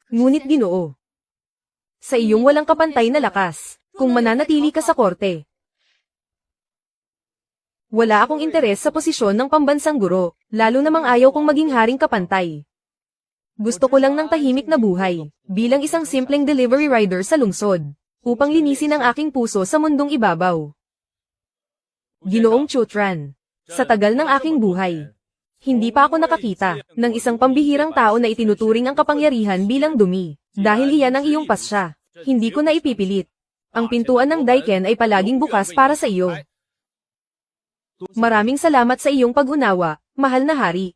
Ngunit Ginoo, sa iyong walang kapantay na lakas, kung mananatili ka sa korte, wala akong interes sa posisyon ng pambansang guro, lalo namang ayaw kong maging haring kapantay. Gusto ko lang ng tahimik na buhay, bilang isang simpleng delivery rider sa lungsod, upang linisin ang aking puso sa mundong ibabaw. Ginoong Chutran, sa tagal ng aking buhay, hindi pa ako nakakita ng isang pambihirang tao na itinuturing ang kapangyarihan bilang dumi, dahil iyan ang iyong pasya. Hindi ko na ipipilit. Ang pintuan ng Daiken ay palaging bukas para sa iyo. Maraming salamat sa iyong pag-unawa, mahal na hari.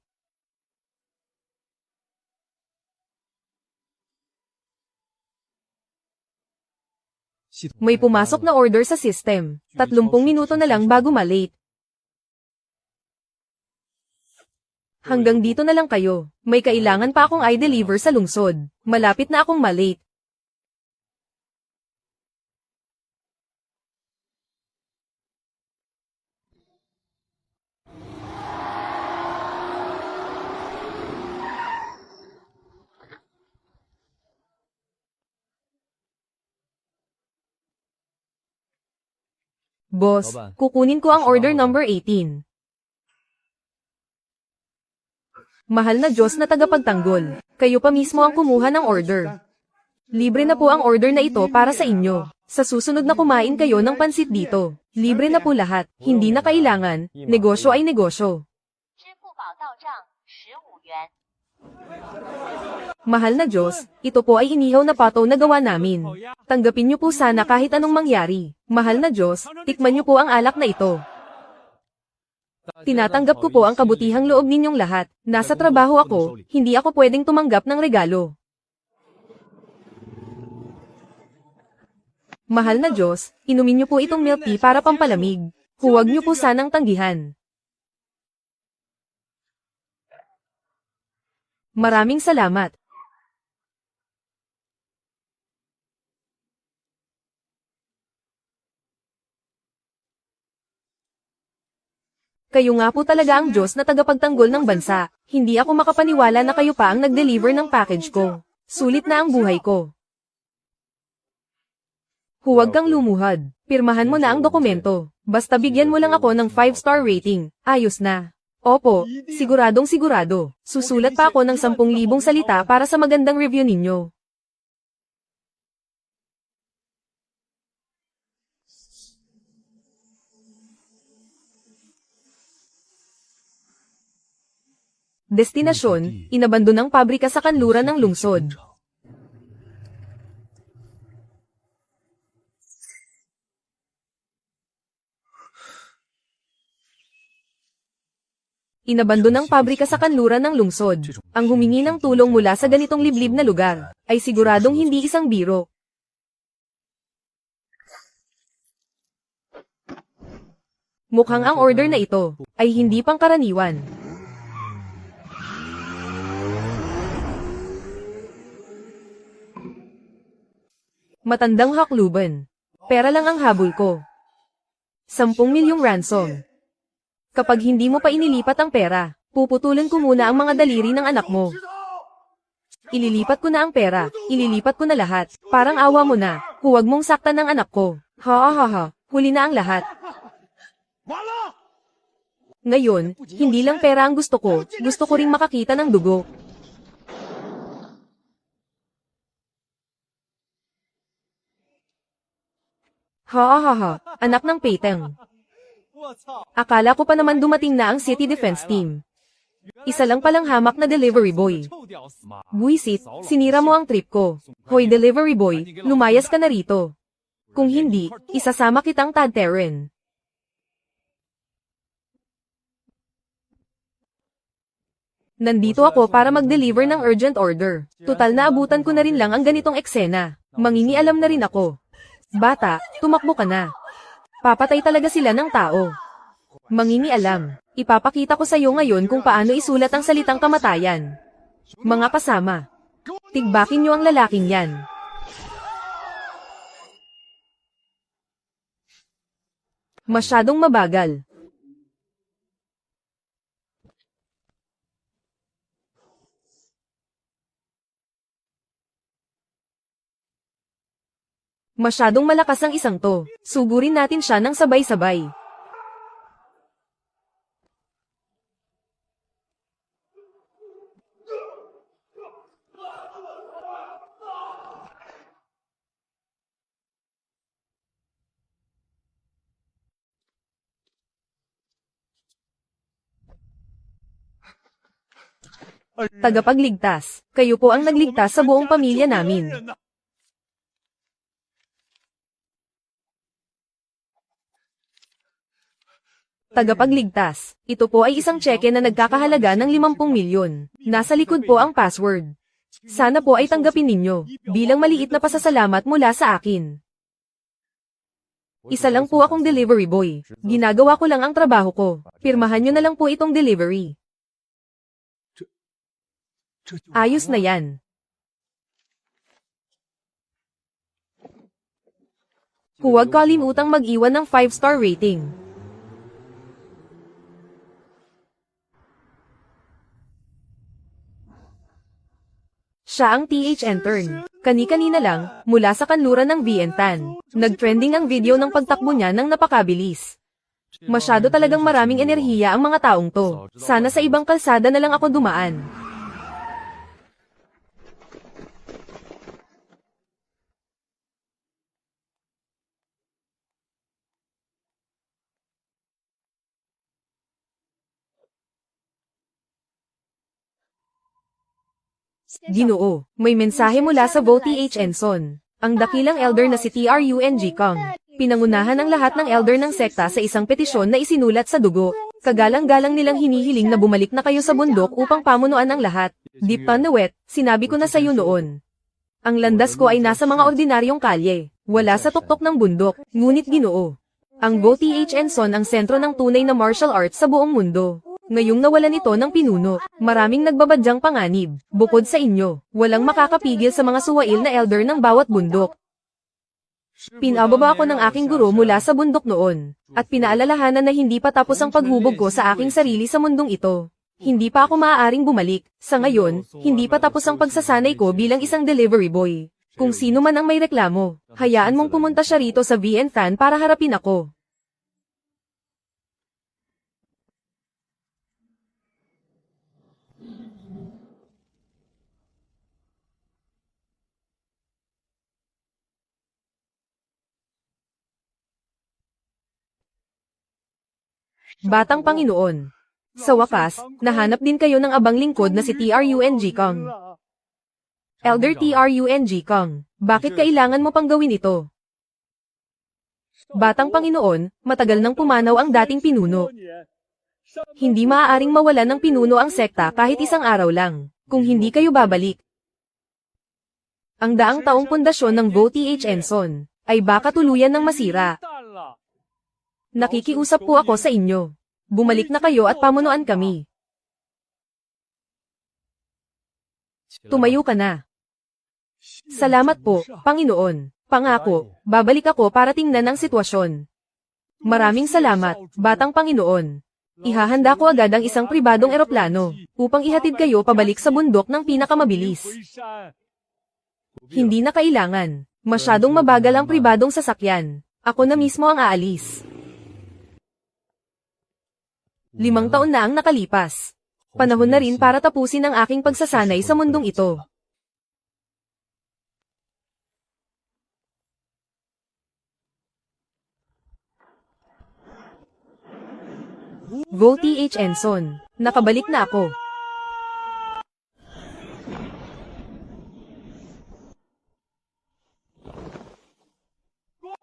May pumasok na order sa system. 30 minuto na lang bago malate. Hanggang dito na lang kayo. May kailangan pa akong i-deliver sa lungsod. Malapit na akong malate. Boss, kukunin ko ang order number 18. Mahal na Diyos na tagapagtanggol, kayo pa mismo ang kumuha ng order. Libre na po ang order na ito para sa inyo. Sa susunod na kumain kayo ng pansit dito. Libre na po lahat, hindi na kailangan, negosyo ay negosyo. Mahal na Diyos, ito po ay inihaw na pataw na gawa namin. Tanggapin niyo po sana kahit anong mangyari. Mahal na Diyos, tikman niyo po ang alak na ito. Tinatanggap ko po ang kabutihang loob ninyong lahat. Nasa trabaho ako, hindi ako pwedeng tumanggap ng regalo. Mahal na Diyos, inumin niyo po itong milk tea para pampalamig. Huwag niyo po sanang tanggihan. Maraming salamat. Kayo nga po talaga ang Diyos na tagapagtanggol ng bansa. Hindi ako makapaniwala na kayo pa ang nag-deliver ng package ko. Sulit na ang buhay ko. Huwag kang lumuhad. Pirmahan mo na ang dokumento. Basta bigyan mo lang ako ng 5-star rating. Ayos na. Opo, siguradong sigurado. Susulat pa ako ng 10,000 salita para sa magandang review ninyo. Destinasyon, inabandonang pabrika sa kanluran ng lungsod. Inabandonang pabrika sa kanluran ng lungsod. Ang humingi ng tulong mula sa ganitong liblib na lugar, ay siguradong hindi isang biro. Mukhang ang order na ito, ay hindi pangkaraniwan. Matandang hakluban. Pera lang ang habol ko. 10 milyong ransom. Kapag hindi mo pa inilipat ang pera, puputulan ko muna ang mga daliri ng anak mo. Ililipat ko na ang pera, ililipat ko na lahat. Parang awa mo na, huwag mong saktan ng anak ko. Ha ha ha, huli na ang lahat. Ngayon, hindi lang pera ang gusto ko ring makakita ng dugo. Ha, anak ng Peiteng. Akala ko pa naman dumating na ang City Defense Team. Isa lang palang hamak na delivery boy. Buisit, sinira mo ang trip ko. Hoy delivery boy, lumayas ka na rito. Kung hindi, isasama kitang tadteren. Nandito ako para mag-deliver ng urgent order. Tutal na abutan ko na rin lang ang ganitong eksena. Mangingialam na rin ako. Bata, tumakbo ka na. Papatay talaga sila ng tao. Mangingialam. Ipapakita ko sa iyo ngayon kung paano isulat ang salitang kamatayan. Mga kasama, tigbakin niyo ang lalaking yan. Masyadong mabagal. Masyadong malakas ang isang to. Sugurin natin siya ng sabay-sabay. Tagapagligtas, kayo po ang nagligtas sa buong pamilya namin. Tagapagligtas, ito po ay isang tseke na nagkakahalaga ng 50 milyon. Nasa likod po ang password. Sana po ay tanggapin ninyo, bilang maliit na pasasalamat mula sa akin. Isa lang po akong delivery boy. Ginagawa ko lang ang trabaho ko. Pirmahan nyo na lang po itong delivery. Ayos na yan. Huwag kalimutang mag-iwan ng 5-star rating. Siya ang TH Intern. Kani-kanina lang, mula sa kanluran ng VN-TAN. Nag-trending ang video ng pagtakbo niya ng napakabilis. Masyado talagang maraming enerhiya ang mga taong to. Sana sa ibang kalsada na lang ako dumaan. Ginoo, may mensahe mula sa VoTH Enson. Ang dakilang elder na si TRUNG Kong. Pinangunahan ang lahat ng elder ng sekta sa isang petisyon na isinulat sa dugo. Kagalang-galang nilang hinihiling na bumalik na kayo sa bundok upang pamunuan ang lahat. Deep Panawet, sinabi ko na sa iyo noon. Ang landas ko ay nasa mga ordinaryong kalye. Wala sa tuktok ng bundok, ngunit Ginoo. Ang VoTH Enson ang sentro ng tunay na martial arts sa buong mundo. Ngayong nawalan ito ng pinuno, maraming nagbabadyang panganib. Bukod sa inyo, walang makakapigil sa mga suwail na elder ng bawat bundok. Pinababa ako ng aking guro mula sa bundok noon, at pinaalalahanan na hindi pa tapos ang paghubog ko sa aking sarili sa mundong ito. Hindi pa ako maaaring bumalik. Sa ngayon, hindi pa tapos ang pagsasanay ko bilang isang delivery boy. Kung sino man ang may reklamo, hayaan mong pumunta siya rito sa VN-TAN para harapin ako. Batang Panginoon. Sa wakas, nahanap din kayo ng abang lingkod na si TRUNG Kong. Elder TRUNG Kong, bakit kailangan mo pang gawin ito? Batang Panginoon, matagal nang pumanaw ang dating pinuno. Hindi maaaring mawalan ng pinuno ang sekta kahit isang araw lang, kung hindi kayo babalik. Ang daang taong pundasyon ng VoTH Enson ay baka tuluyan ng masira. Nakikiusap po ako sa inyo. Bumalik na kayo at pamunuan kami. Tumayo ka na. Salamat po, Panginoon. Pangako, babalik ako para tingnan ang sitwasyon. Maraming salamat, Batang Panginoon. Ihahanda ko agad ang isang pribadong eroplano upang ihatid kayo pabalik sa bundok ng pinakamabilis. Hindi na kailangan. Masyadong mabagal ang pribadong sasakyan. Ako na mismo ang aalis. 5 taon na ang nakalipas. Panahon na rin para tapusin ang aking pagsasanay sa mundong ito. VoTH Enson, nakabalik na ako.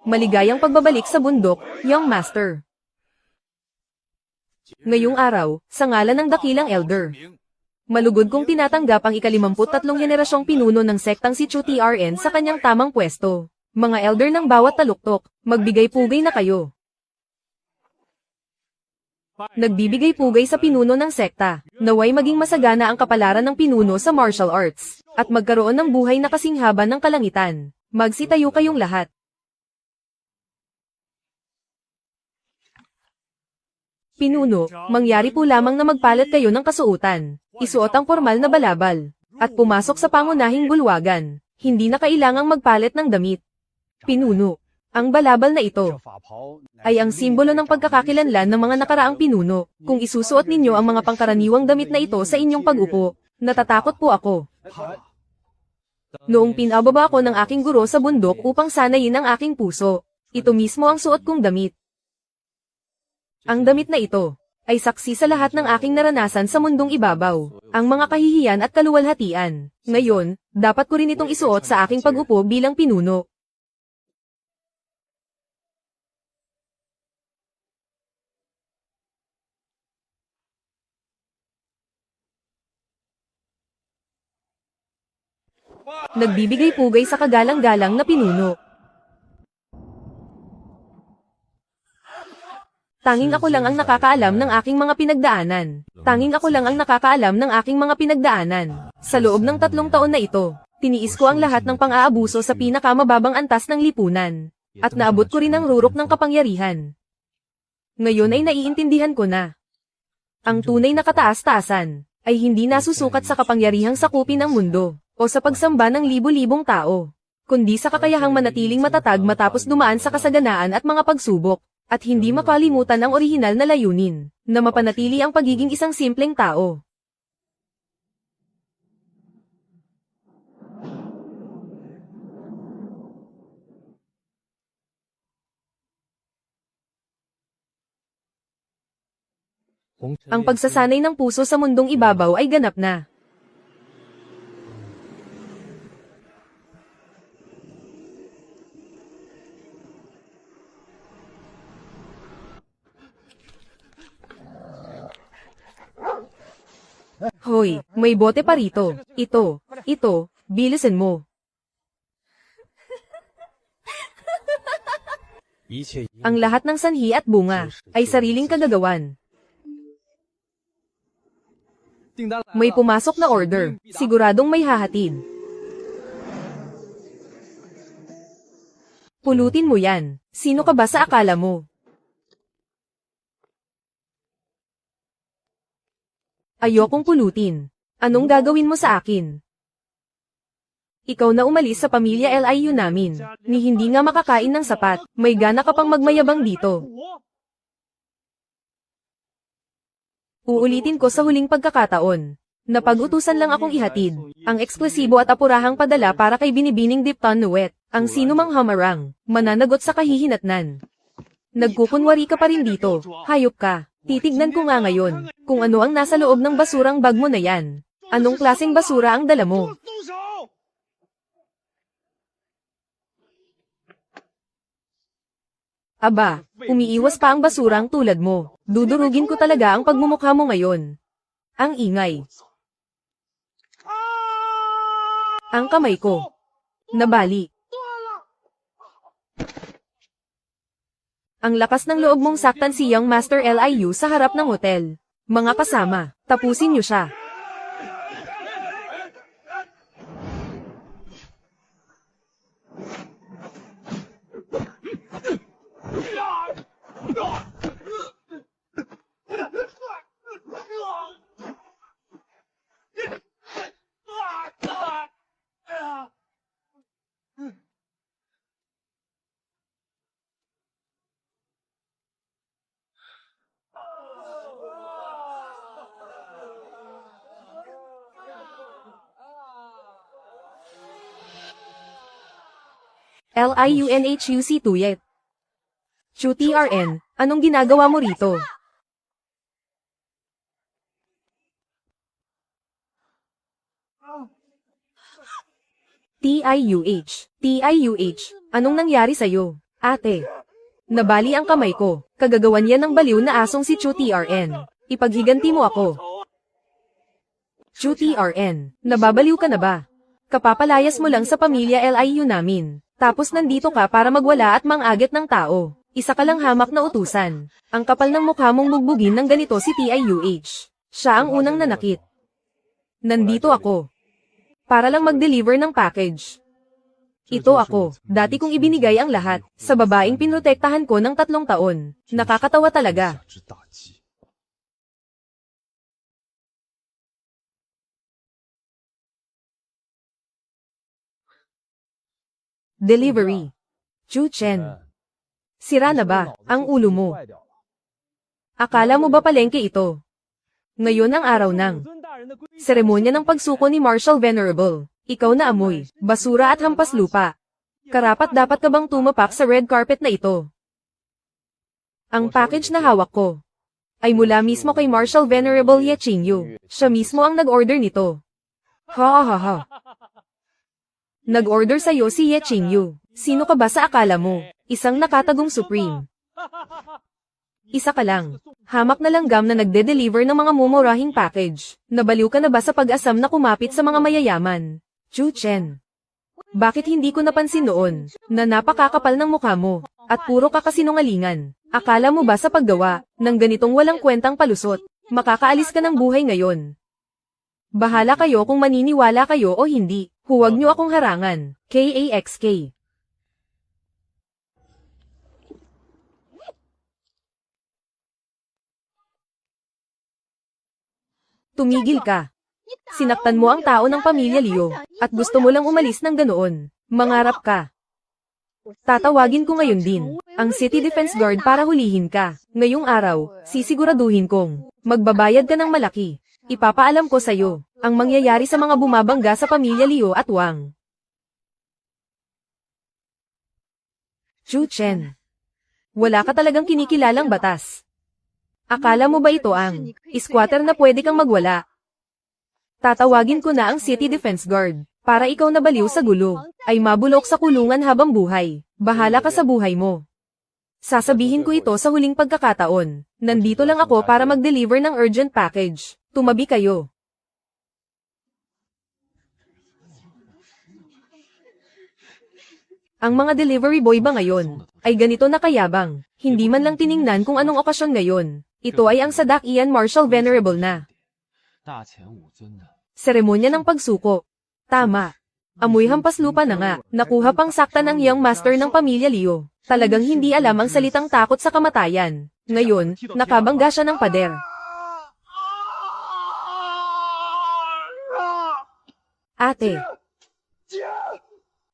Maligayang pagbabalik sa bundok, Young Master. Ngayong araw, sa ngalan ng dakilang elder, malugod kong tinatanggap ang ika-53 henerasyong pinuno ng sektang si Chu TRN sa kanyang tamang pwesto. Mga elder ng bawat taluktok, magbigay-pugay na kayo. Nagbibigay pugay sa pinuno ng sekta, naway maging masagana ang kapalaran ng pinuno sa martial arts, at magkaroon ng buhay na kasinghaban ng kalangitan. Magsitayo kayong lahat. Pinuno, mangyari po lamang na magpalit kayo ng kasuotan, isuot ang formal na balabal, at pumasok sa pangunahing bulwagan. Hindi na kailangang magpalit ng damit. Pinuno. Ang balabal na ito ay ang simbolo ng pagkakakilanlan ng mga nakaraang pinuno. Kung isusuot ninyo ang mga pangkaraniwang damit na ito sa inyong pag-upo, natatakot po ako. Noong pinababa ako ng aking guro sa bundok upang sanayin ang aking puso, ito mismo ang suot kong damit. Ang damit na ito ay saksi sa lahat ng aking naranasan sa mundong ibabaw, ang mga kahihiyan at kaluwalhatian. Ngayon, dapat ko rin itong isuot sa aking pag-upo bilang pinuno. Nagbibigay pugay sa kagalang-galang na pinuno. Tanging ako lang ang nakakaalam ng aking mga pinagdaanan. Tanging ako lang ang nakakaalam ng aking mga pinagdaanan. Sa loob ng 3 taon na ito, tiniis ko ang lahat ng pang-aabuso sa pinakamababang antas ng lipunan. At naabot ko rin ang rurok ng kapangyarihan. Ngayon ay naiintindihan ko na. Ang tunay na kataas-taasan ay hindi nasusukat sa kapangyarihang sakupin ang mundo o sa pagsamba ng libo-libong tao, kundi sa kakayahang manatiling matatag matapos dumaan sa kasaganaan at mga pagsubok, at hindi makalimutan ang orihinal na layunin, na mapanatili ang pagiging isang simpleng tao. Ang pagsasanay ng puso sa mundong ibabaw ay ganap na. Hoy, may bote pa rito. Ito, bilisan mo. Ang lahat ng sanhi at bunga ay sariling kagagawan. May pumasok na order, siguradong may hahatid. Pulutin mo yan. Sino ka ba sa akala mo? Ayokong pulutin. Anong gagawin mo sa akin? Ikaw na umalis sa pamilya LIU namin, ni hindi nga makakain ng sapat, may gana ka pang magmayabang dito. Uulitin ko sa huling pagkakataon. Napag-utusan lang akong ihatid ang eksklusibo at apurahang padala para kay Binibining Dipton Nuet, ang sinumang hamarang, mananagot sa kahihinatnan. Nagkukunwari ka pa rin dito, hayop ka. Titignan ko nga ngayon, kung ano ang nasa loob ng basurang bag mo na yan. Anong klaseng basura ang dala mo? Aba, umiiwas pa ang basurang tulad mo. Dudurugin ko talaga ang pagmumukha mo ngayon. Ang ingay. Ang kamay ko. Nabali. Ang lakas ng loob mong saktan si Young Master LIU sa harap ng hotel. Mga kasama, tapusin niyo siya. LIUNHUC Tuyet. QTRN, anong ginagawa mo rito? TIUH, anong nangyari sa'yo? Ate. Nabali ang kamay ko, kagagawan yan ng baliw na asong si QTRN. Ipaghiganti mo ako. QTRN, nababaliw ka na ba? Kapapalayas mo lang sa pamilya LIU namin. Tapos nandito ka para magwala at mang-agit ng tao. Isa ka lang hamak na utusan. Ang kapal ng mukha mong bugbugin ng ganito si TIUH. Siya ang unang nanakit. Nandito ako. Para lang mag-deliver ng package. Ito ako. Dati kong ibinigay ang lahat sa babaeng pinrotektahan ko ng 3 taon. Nakakatawa talaga. Delivery. Chu Chen. Sira na ba ang ulo mo? Akala mo ba palengke ito? Ngayon ang araw ng seremonya ng pagsuko ni Marshal Venerable. Ikaw na amoy, basura at hampas lupa. Karapat dapat ka bang tumapak sa red carpet na ito? Ang package na hawak ko ay mula mismo kay Marshal Venerable Ye Qingyu. Siya mismo ang nag-order nito. Ha ha ha ha. Nag-order sa'yo si Ye Qingyu. Sino ka ba sa akala mo? Isang nakatagong supreme. Isa ka lang. Hamak na langgam na nagde-deliver ng mga mumurahing package. Nabaliw ka na ba sa pag-asam na kumapit sa mga mayayaman? Chu Chen. Bakit hindi ko napansin noon na napakakapal ng mukha mo at puro kakasinungalingan? Akala mo ba sa paggawa ng ganitong walang kwentang palusot, makakaalis ka ng buhay ngayon? Bahala kayo kung maniniwala kayo o hindi. Huwag niyo akong harangan. KAXK. Tumigil ka. Sinaktan mo ang tao ng pamilya Liu, at gusto mo lang umalis ng ganoon. Mangarap ka. Tatawagin ko ngayon din ang City Defense Guard para hulihin ka. Ngayong araw, sisiguraduhin kong magbabayad ka ng malaki. Ipapaalam ko sa'yo ang mangyayari sa mga bumabangga sa pamilya Liu at Wang. Chu Chen. Wala ka talagang kinikilalang batas. Akala mo ba ito ang squatter na pwede kang magwala? Tatawagin ko na ang City Defense Guard, para ikaw na baliw sa gulo, ay mabulok sa kulungan habang buhay. Bahala ka sa buhay mo. Sasabihin ko ito sa huling pagkakataon. Nandito lang ako para mag-deliver ng urgent package. Tumabi kayo. Ang mga delivery boy ba ngayon, ay ganito na kayabang, hindi man lang tiningnan kung anong okasyon ngayon. Ito ay ang Sadakian Marshal Venerable na seremonya ng pagsuko. Tama. Amoy hampas lupa na nga, nakuha pang sakta ng young master ng pamilya Liu. Talagang hindi alam ang salitang takot sa kamatayan. Ngayon, nakabangga siya ng pader. Ate.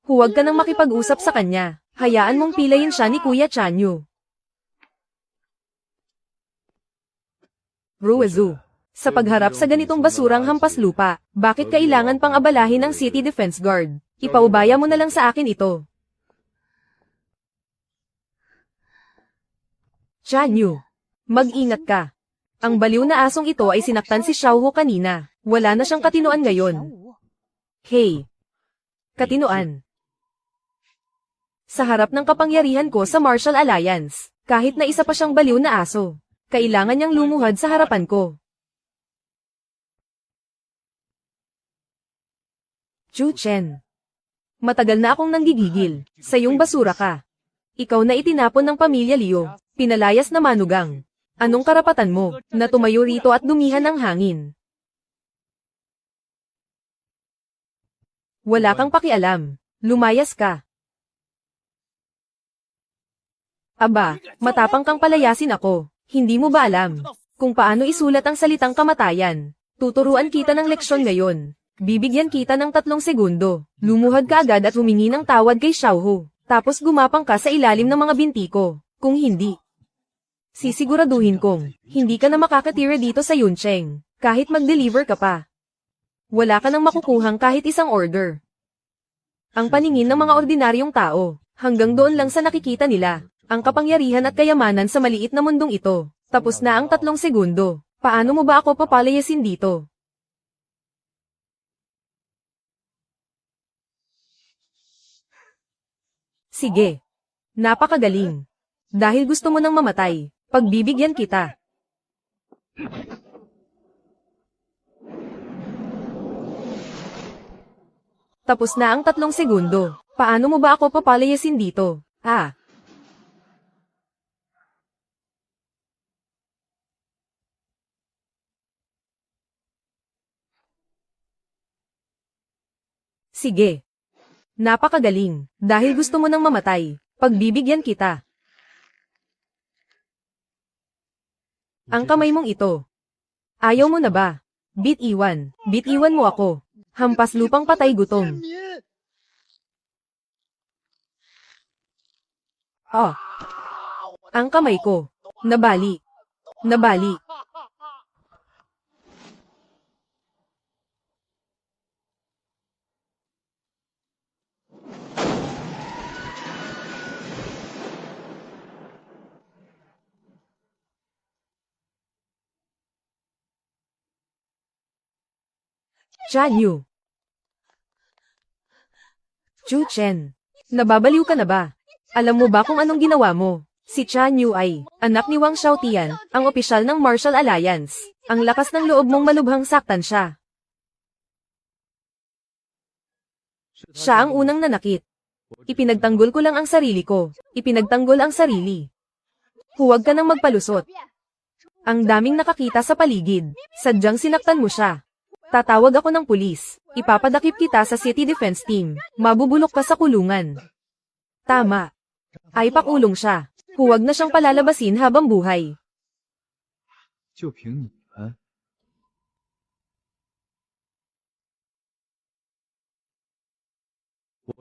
Huwag ka nang makipag-usap sa kanya. Hayaan mong pilayin siya ni Kuya Chanyu. Ruizu. Sa pagharap sa ganitong basurang hampas lupa, bakit kailangan pang abalahin ng City Defense Guard? Ipaubaya mo na lang sa akin ito. Chanyu. Mag-ingat ka. Ang baliw na asong ito ay sinaktan si Xiaohu kanina. Wala na siyang katinoan ngayon. Hey. Katinoan. Sa harap ng kapangyarihan ko sa Martial Alliance, kahit na isa pa siyang baliw na aso, kailangan niyang lumuhad sa harapan ko. Chu Chen. Matagal na akong nanggigigil, sa iyong basura ka. Ikaw na itinapon ng pamilya Liu, pinalayas na manugang. Anong karapatan mo, na tumayo rito at dumihan ng hangin? Wala kang pakialam, lumayas ka. Aba, matapang kang palayasin ako. Hindi mo ba alam kung paano isulat ang salitang kamatayan? Tuturuan kita ng leksyon ngayon. Bibigyan kita ng 3 segundo. Lumuhad ka agad at humingi ng tawad kay Xiaohu. Tapos gumapang ka sa ilalim ng mga binti ko. Kung hindi, sisiguraduhin kong hindi ka na makakatira dito sa Yuncheng. Kahit mag-deliver ka pa. Wala ka nang makukuhang kahit isang order. Ang paningin ng mga ordinaryong tao, hanggang doon lang sa nakikita nila. Ang kapangyarihan at kayamanan sa maliit na mundong ito. Tapos na ang 3 segundo. Paano mo ba ako papalayasin dito? Sige. Napakagaling. Dahil gusto mo nang mamatay, pagbibigyan kita. Tapos na ang 3 segundo. Paano mo ba ako papalayasin dito? Ah. Sige. Napakagaling. Dahil gusto mo nang mamatay, pagbibigyan kita. Ang kamay mong ito. Ayaw mo na ba? Bit-iwan mo ako. Hampas lupang patay gutom. Oh! Ang kamay ko. Nabali. Nabali. Chan Yu. Chu Chen. Nababaliw ka na ba? Alam mo ba kung anong ginawa mo? Si Chan Yu ay anak ni Wang Xiaotian, ang opisyal ng Martial Alliance. Ang lakas ng loob mong malubhang saktan siya. Siya ang unang nanakit. Ipinagtanggol ko lang ang sarili ko. Ipinagtanggol ang sarili. Huwag ka nang magpalusot. Ang daming nakakita sa paligid. Sadyang sinaktan mo siya. Tatawag ako ng pulis. Ipapadakip kita sa City Defense Team. Mabubulok ka sa kulungan. Tama. Ay pakulong siya. Huwag na siyang palalabasin habang buhay.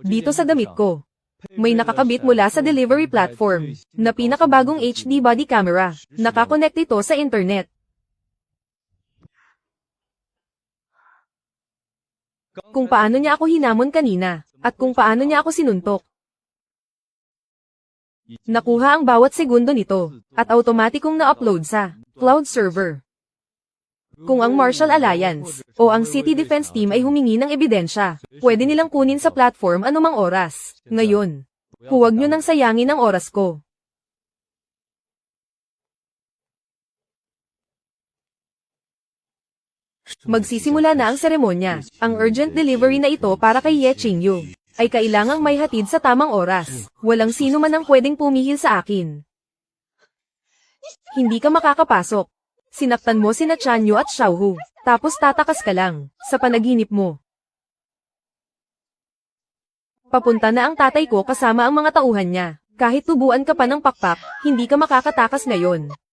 Dito sa damit ko. May nakakabit mula sa delivery platform na pinakabagong HD body camera. Nakakonect ito sa internet. Kung paano niya ako hinamon kanina, at kung paano niya ako sinuntok. Nakuha ang bawat segundo nito, at automatikong na-upload sa cloud server. Kung ang Martial Alliance, o ang City Defense Team ay humingi ng ebidensya, pwede nilang kunin sa platform anumang oras. Ngayon, huwag nyo nang sayangin ang oras ko. Magsisimula na ang seremonya. Ang urgent delivery na ito para kay Ye Qingyu ay kailangang may hatid sa tamang oras. Walang sino man ang pwedeng pumihil sa akin. Hindi ka makakapasok. Sinaktan mo sina Chanyu at Xiaohu. Tapos tatakas ka lang sa panaginip mo. Papunta na ang tatay ko kasama ang mga tauhan niya. Kahit tubuan ka pa ng pakpak, hindi ka makakatakas ngayon.